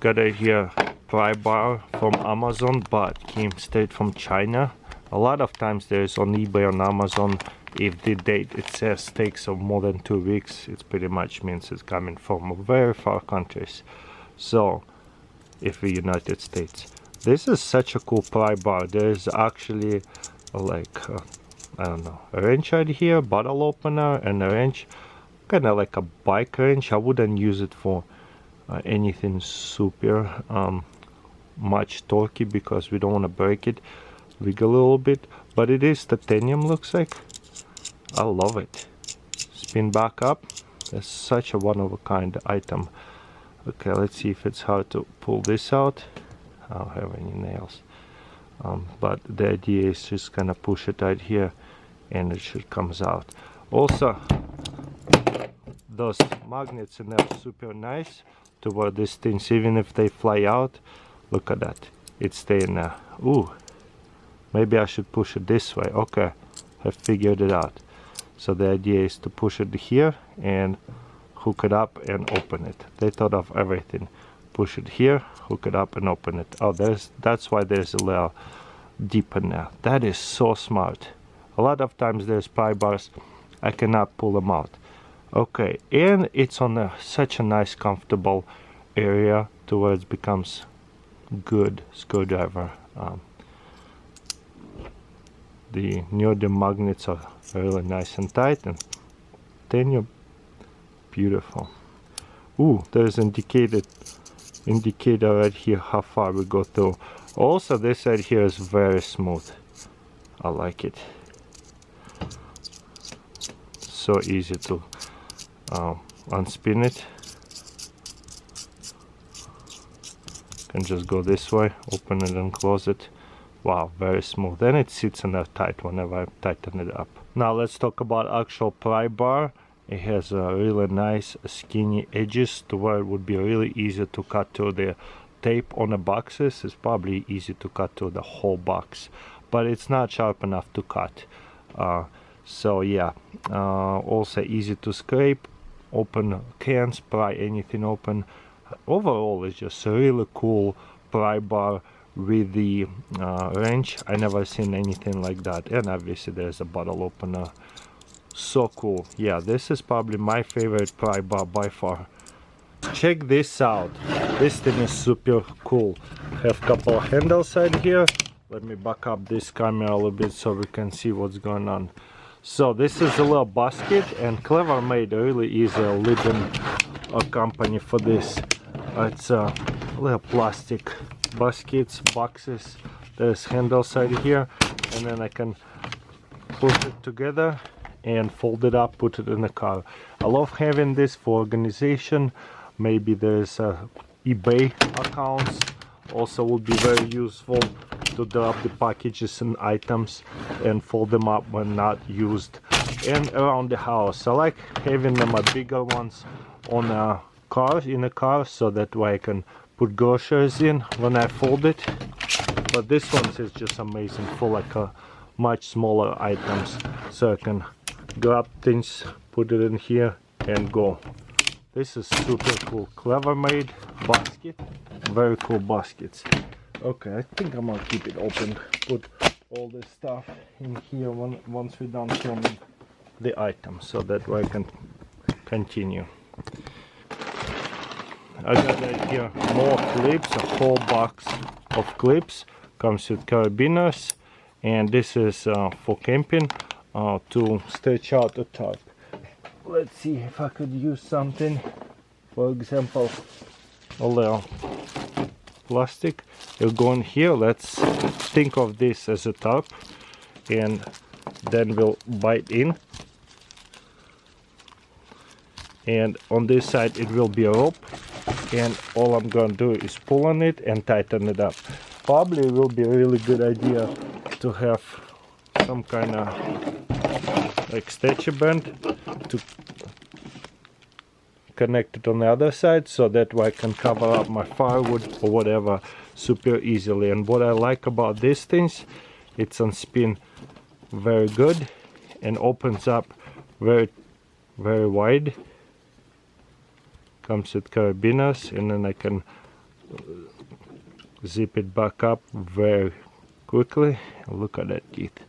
got it here, pry bar from Amazon, but came straight from China. A lot of times there's on eBay, on Amazon, if the date it says takes more than 2 weeks, it pretty much means it's coming from very far countries. So if the United States, this is such a cool pry bar. There's actually like I don't know, a wrench right here, bottle opener, and a wrench, kind of like a bike wrench. I wouldn't use it for anything super much torquey because we don't want to break it. Wiggle a little bit, but it is titanium, looks like. I love it. Spin back up. It's such a one-of-a-kind item. Okay, let's see if it's hard to pull this out. I don't have any nails, but the idea is just gonna push it right here and it should comes out. Also, those magnets in there are super nice to wear these things, even if they fly out. Look at that, it's staying there. Ooh, maybe I should push it this way. Okay, I figured it out. So the idea is to push it here and hook it up and open it. They thought of everything. Push it here, hook it up and open it. Oh, that's why there's a little deep in there. That is so smart. A lot of times there's pry bars, I cannot pull them out. Okay, and it's on such a nice comfortable area to where it becomes good screwdriver. The neodymium magnets are really nice and tight, and then you're beautiful. Ooh, there's indicator right here how far we go through. Also, this side here is very smooth. I like it. So easy to unspin it. Can just go this way, open it and close it. Wow, very smooth, and it sits in there tight whenever I tighten it up. Now let's talk about actual pry bar. It has a really nice skinny edges to where it would be really easy to cut through the tape on the boxes. It's probably easy to cut through the whole box, but it's not sharp enough to cut. So yeah, also easy to scrape, open cans, pry anything open. Overall, it's just a really cool pry bar with the wrench. I never seen anything like that, and obviously there's a bottle opener. So cool. Yeah, this is probably my favorite pry bar by far. Check this out. This thing is super cool. Have couple of handles right here. Let me back up this camera a little bit so we can see what's going on. So this is a little basket, and Clever made a really easy leading company for this. It's a little plastic baskets, boxes. There's handles right here, and then I can put it together and fold it up, put it in the car. I love having this for organization. Maybe there's eBay accounts. Also would be very useful to drop the packages and items and fold them up when not used. And around the house, I like having them bigger ones on a car, in a car, so that way I can put groceries in when I fold it. But this one is just amazing for like a much smaller items, so I can grab things, put it in here and go. This is super cool. Clever made basket. Very cool baskets. Okay, I think I'm gonna keep it open. Put all this stuff in here once we're done filming the items, so that way I can continue. I got right here more clips, a whole box of clips. Comes with carabiners, and this is for camping, to stretch out the tarp. Let's see if I could use something. For example, a little plastic. It'll go in here. Let's think of this as a tarp, and then we'll bite in. And on this side it will be a rope, and all I'm gonna do is pull on it and tighten it up. Probably it will be a really good idea to have some kind of like stretcher band to connect it on the other side, so that way I can cover up my firewood or whatever super easily. And what I like about these things, it's on spin very good and opens up very wide. Comes with carabiners, and then I can zip it back up very quickly. Look at that teeth.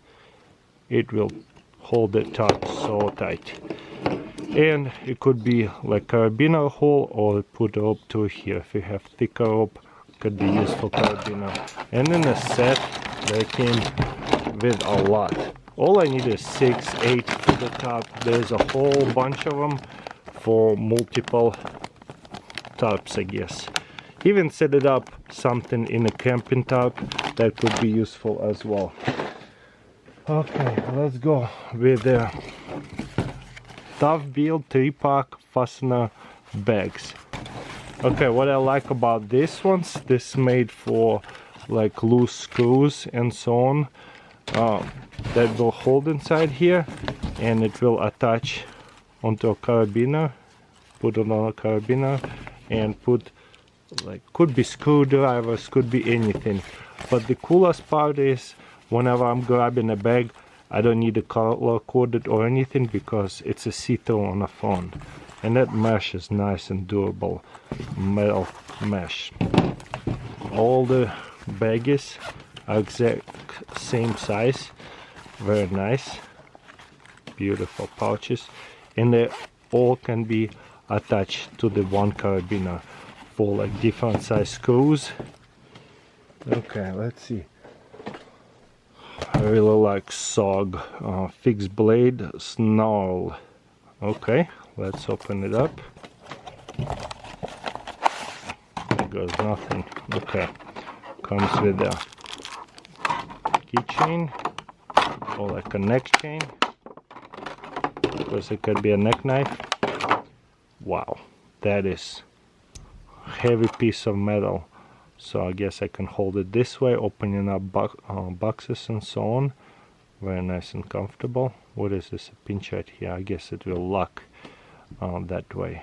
It will hold the top so tight. And it could be like carabiner hole, or put rope through here. If you have thicker rope, could be used for carabiner. And in the set, they came with a lot. All I need is 6, 8 for the top. There's a whole bunch of them for multiple tarps, I guess. Even set it up something in a camping tarp that could be useful as well. Okay, let's go with the Tough Build 3-pack fastener bags. Okay, what I like about these ones, this made for like loose screws and so on, that will hold inside here, and it will attach onto a carabiner. Put it on a carabiner and put, like, could be screwdrivers, could be anything. But the coolest part is whenever I'm grabbing a bag, I don't need a color coded or anything, because it's a see-through on a phone. And that mesh is nice and durable, metal mesh. All the baggies are exact same size, very nice, beautiful pouches, and they all can be attached to the one carabiner for like different size screws. Okay, let's see. I really like SOG fixed blade snarl. Okay, let's open it up. There goes nothing. Okay, comes with a keychain or like a neck chain, because it could be a neck knife. Wow, that is heavy piece of metal. So I guess I can hold it this way, opening up boxes and so on. Very nice and comfortable. What is this? A pinch right here. I guess it will lock that way.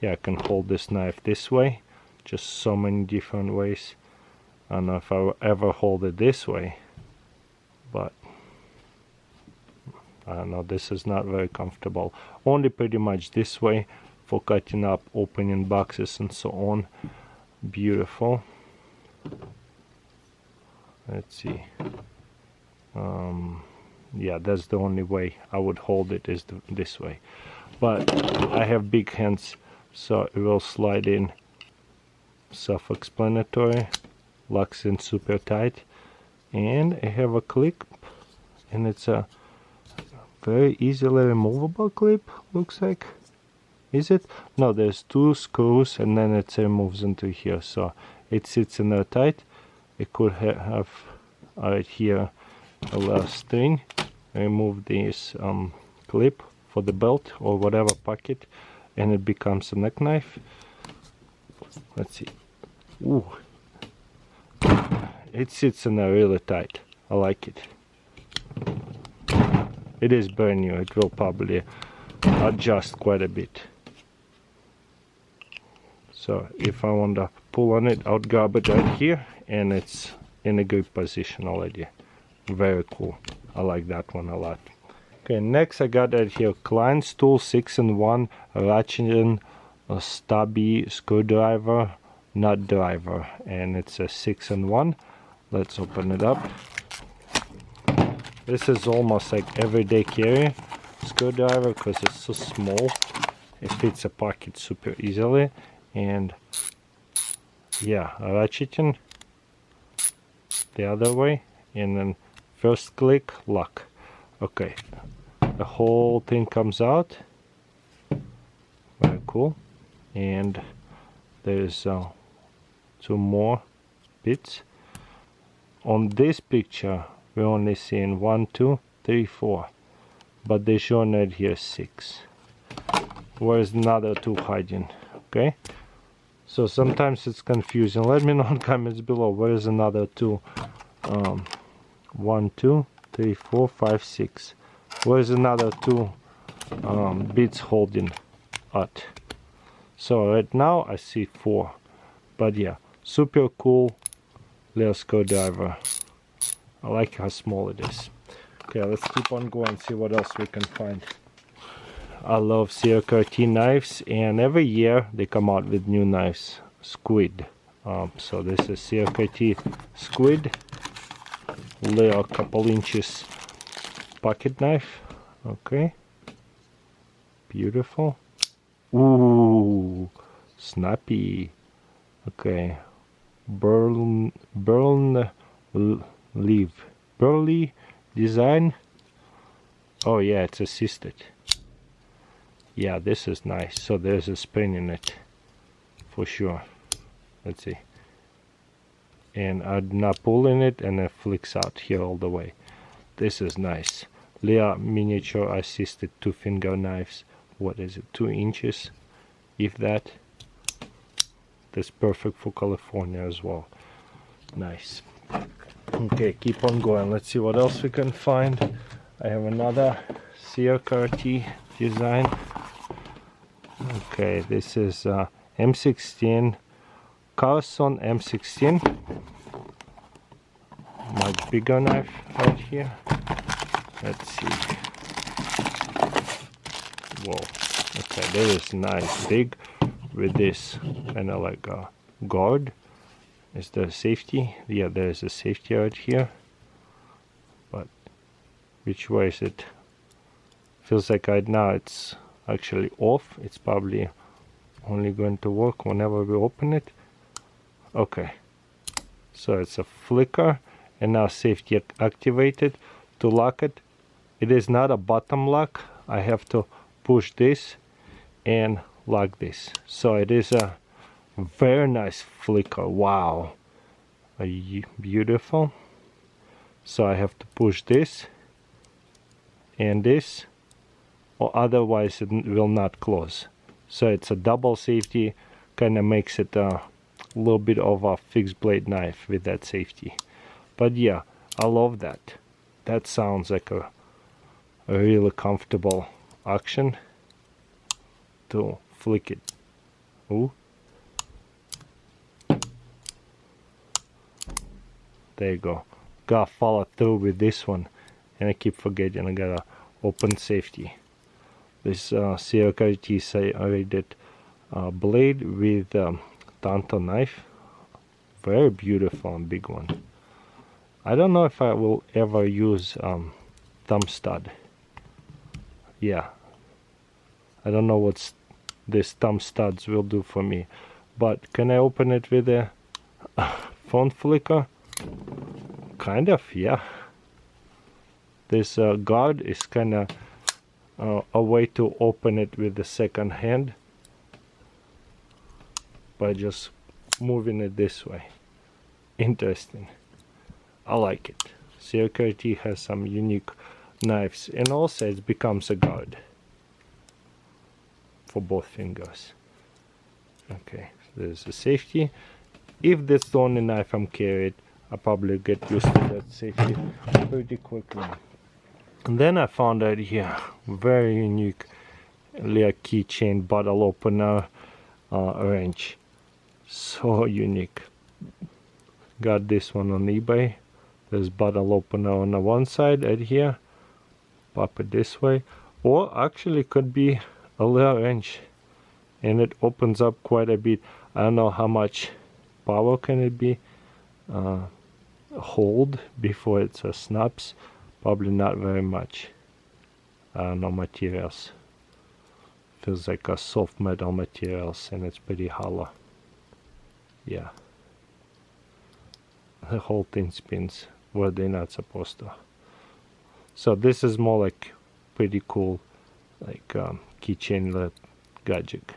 Yeah, I can hold this knife this way. Just so many different ways. I don't know if I will ever hold it this way, but I don't know, this is not very comfortable. Only pretty much this way for cutting up, opening boxes and so on. Beautiful. Let's see. Yeah, that's the only way I would hold it, is this way. But I have big hands, so it will slide in. Self-explanatory. Locks in super tight. And I have a clip, and it's a very easily removable clip, looks like. Is it? No, there's 2 screws and then it moves into here, so it sits in there tight. It could have right here a little string. Remove this clip for the belt or whatever pocket, and it becomes a neck knife. Let's see. Ooh, it sits in there really tight. I like it. It is brand new. It will probably adjust quite a bit. So if I want to pull on it, I'll grab it right here, and it's in a grip position already. Very cool. I like that one a lot. Okay, next I got right here Klein Tools 6-in-1 ratchet stubby screwdriver nut driver, and it's a 6-in-1. Let's open it up. This is almost like everyday carry screwdriver because it's so small. It fits a pocket super easily, and yeah, ratcheting the other way, and then first click, lock. Okay, the whole thing comes out. Very cool. And there's 2 more bits. On this picture we're only seeing 1, 2, 3, 4, but they show right here 6. Where's another 2 hiding? Okay, so sometimes it's confusing. Let me know in comments below where is another 2. 1, 2, 3, 4, 5, 6. Where's another 2 bits holding at? So right now I see 4, but yeah, super cool little screwdriver. I like how small it is. Okay, let's keep on going, see what else we can find. I love CRKT knives, and every year they come out with new knives. Squid. So this is CRKT squid, little couple inches pocket knife. Okay, beautiful. Ooh, snappy. Okay, burl leaf, burly design. Oh yeah, it's assisted. Yeah, this is nice. So there's a spring in it for sure. Let's see. And I'm not pulling it, and it flicks out here all the way. This is nice. Leah miniature assisted 2-finger knives. What is it, 2 inches, if that. That's perfect for California as well. Nice. Okay, keep on going. Let's see what else we can find. I have another CRKT design. Okay, this is M16, Carson M16. Much bigger knife right here. Let's see. Whoa. Okay, that is nice, big, with this kind of like a guard. Is there safety? Yeah, there is a safety right here. But which way is it? Feels like right now it's actually off. It's probably only going to work whenever we open it. Okay, so it's a flicker, and now safety activated. To lock it, it is not a bottom lock. I have to push this and lock this. So it is a very nice flicker. Wow, beautiful. So I have to push this and this, or otherwise it will not close. So it's a double safety, kind of makes it a little bit of a fixed blade knife with that safety. But yeah, I love that. That sounds like a really comfortable action to flick it. Ooh. There you go. Gotta follow through with this one, and I keep forgetting I gotta open safety. This CRKT serrated blade with Tanto knife. Very beautiful and big one. I don't know if I will ever use thumb stud. Yeah, I don't know what this thumb studs will do for me, but can I open it with a phone flicker? Kind of, yeah. This guard is kind of a way to open it with the second hand by just moving it this way. Interesting. I like it. CRKT has some unique knives, and also it becomes a guard for both fingers. Okay, so there's a safety. If that's the only knife I'm carrying, I'll probably get used to that safety pretty quickly. And then I found out here very unique keychain bottle opener wrench. So unique. Got this one on eBay. There's bottle opener on the one side right here. Pop it this way, or actually could be a little wrench, and it opens up quite a bit. I don't know how much power can it be hold before it snaps. Probably not very much. I don't know materials. Feels like a soft metal materials, and it's pretty hollow. Yeah. The whole thing spins where they're not supposed to. So this is more like pretty cool, like keychain gadget.